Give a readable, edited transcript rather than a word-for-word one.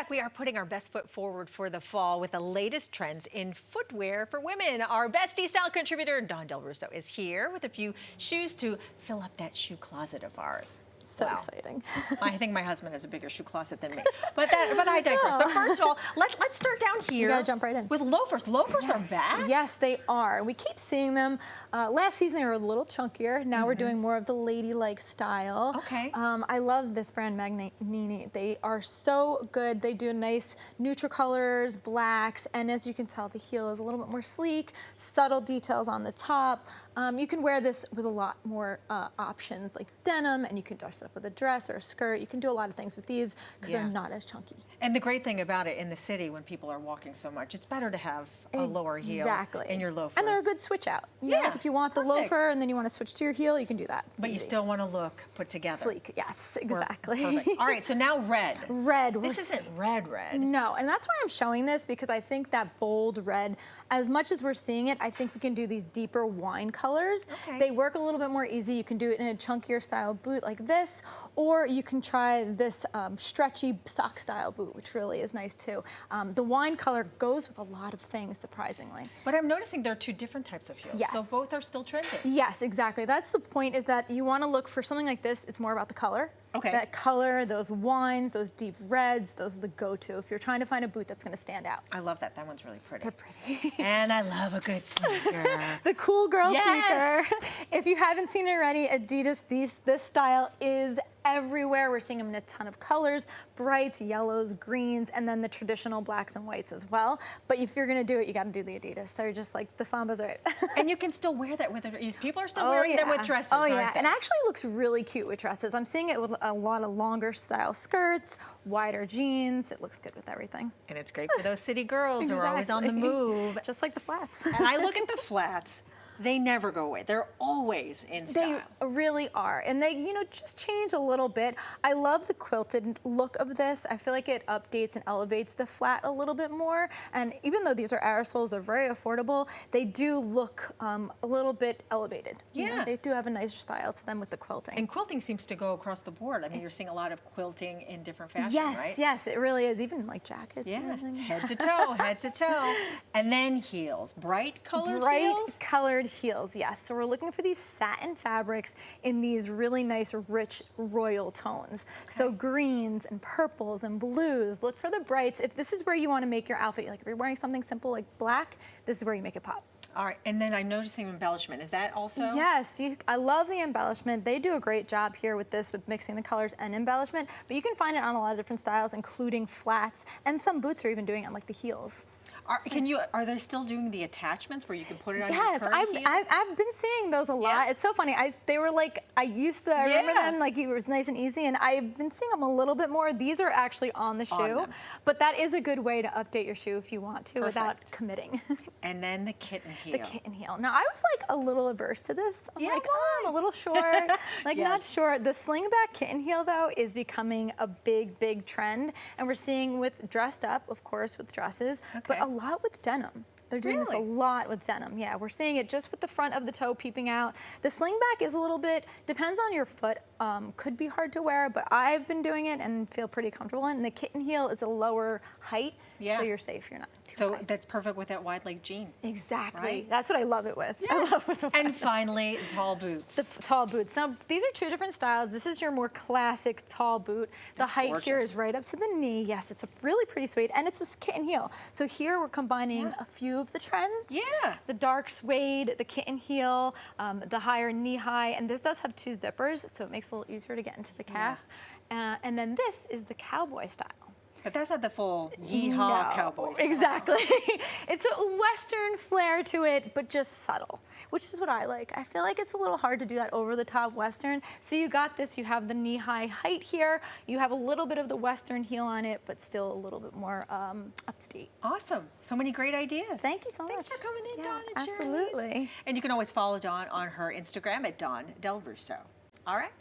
back. We are putting our best foot forward for the fall with the latest trends in footwear for women. Our bestie style contributor, Dawn Del Russo, is here with a few shoes to fill up that shoe closet of ours. So exciting. I think my husband has a bigger shoe closet than me, but I digress. But first of all, let's start down here. You gotta jump right in. With loafers. Loafers are back? Yes, they are. We keep seeing them. Last season they were a little chunkier. Now we're doing more of the ladylike style. Okay. I love this brand, Magnini. They are so good. They do nice neutral colors, blacks, and as you can tell, the heel is a little bit more sleek, subtle details on the top. You can wear this with a lot more options like denim, and you can dress it up with a dress or a skirt. You can do a lot of things with these because they're not as chunky. And the great thing about it in the city, when people are walking so much, it's better to have a lower heel in your loafers. And they're a good switch out. You know, like if you want the loafer and then you want to switch to your heel, you can do that. It's but easy. You still want to look put together. Sleek, yes, exactly. Perfect. All right, so now red. Red. This isn't red. No, and that's why I'm showing this, because I think that bold red, as much as we're seeing it, I think we can do these deeper wine colors. Okay. They work a little bit more easy. You can do it in a chunkier style boot like this, or you can try this stretchy sock style boot, which really is nice too. The wine color goes with a lot of things, surprisingly. But I'm noticing there are two different types of heels. Yes. So both are still trending. Yes, exactly. That's the point, is that you want to look for something like this. It's more about the color. Okay. That color, those wines, those deep reds, those are the go-to if you're trying to find a boot that's going to stand out. I love that. That one's really pretty. They're pretty. And I love a good sneaker. The cool girl sneaker. If you haven't seen it already, Adidas, this style is everywhere. We're seeing them in a ton of colors, brights, yellows, greens, and then the traditional blacks and whites as well. But if you're going to do it, you got to do the Adidas. They're just like, the Sambas are it. And you can still wear that with people are still wearing them with dresses. Oh yeah, aren't and actually looks really cute with dresses. I'm seeing it with a lot of longer style skirts, wider jeans. It looks good with everything. And it's great for those city girls who are always on the move. Just like the flats. And I look at the flats. They never go away. They're always in style. They really are. And they, you know, just change a little bit. I love the quilted look of this. I feel like it updates and elevates the flat a little bit more. And even though these are aerosols, they're very affordable, they do look a little bit elevated. Yeah. You know, they do have a nicer style to them with the quilting. And quilting seems to go across the board. I mean, you're seeing a lot of quilting in different fashions, right? Yes, it really is. Even like jackets. Yeah, and head to toe, head to toe. And then heels. Bright colored heels? Bright colored heels, yes. So we're looking for these satin fabrics in these really nice, rich, royal tones. Okay. So greens and purples and blues. Look for the brights. If this is where you want to make your outfit, like if you're wearing something simple like black, this is where you make it pop. All right, and then I'm noticing embellishment. Is that also? Yes, I love the embellishment. They do a great job here with this, with mixing the colors and embellishment, but you can find it on a lot of different styles, including flats, and some boots are even doing it on like the heels. Are they still doing the attachments where you can put it on your curved heel? I've been seeing those a lot. Yeah. It's so funny. They were like, I remember them, like it was nice and easy, and I've been seeing them a little bit more. These are actually on the shoe, but that is a good way to update your shoe if you want to without committing. And then the kitten heel. The kitten heel. Now, I was like a little averse to this. I'm like, oh, I'm a little short, like not sure. The slingback kitten heel, though, is becoming a big, big trend, and we're seeing with dressed up, of course, with dresses, but a lot with denim. They're doing this a lot with denim. Yeah, we're seeing it just with the front of the toe peeping out. The slingback is a little bit, depends on your foot, could be hard to wear, but I've been doing it and feel pretty comfortable in. And the kitten heel is a lower height, so you're safe. You're not too high. That's perfect with that wide leg jean. Exactly. Right? That's what I love it with. Yes. I love it with and finally, tall boots. The tall boots. Now, these are two different styles. This is your more classic tall boot. The height here is right up to the knee. Yes, it's a really pretty suede, and it's a kitten heel. So here we're combining a few of the trends. Yeah. The dark suede, the kitten heel, the higher knee high, and this does have two zippers, so it makes it a little easier to get into the calf. And then this is the cowboy style. But that's not the full yeehaw cowboy style. Exactly. It's a Western flair to it, but just subtle, which is what I like. I feel like it's a little hard to do that over-the-top Western. So you got this, you have the knee-high height here, you have a little bit of the Western heel on it, but still a little bit more up-to-date. Awesome. So many great ideas. Thank you so much. Thanks for coming in, Dawn. Absolutely. And you can always follow Dawn on her Instagram at Dawn Del Russo. All right.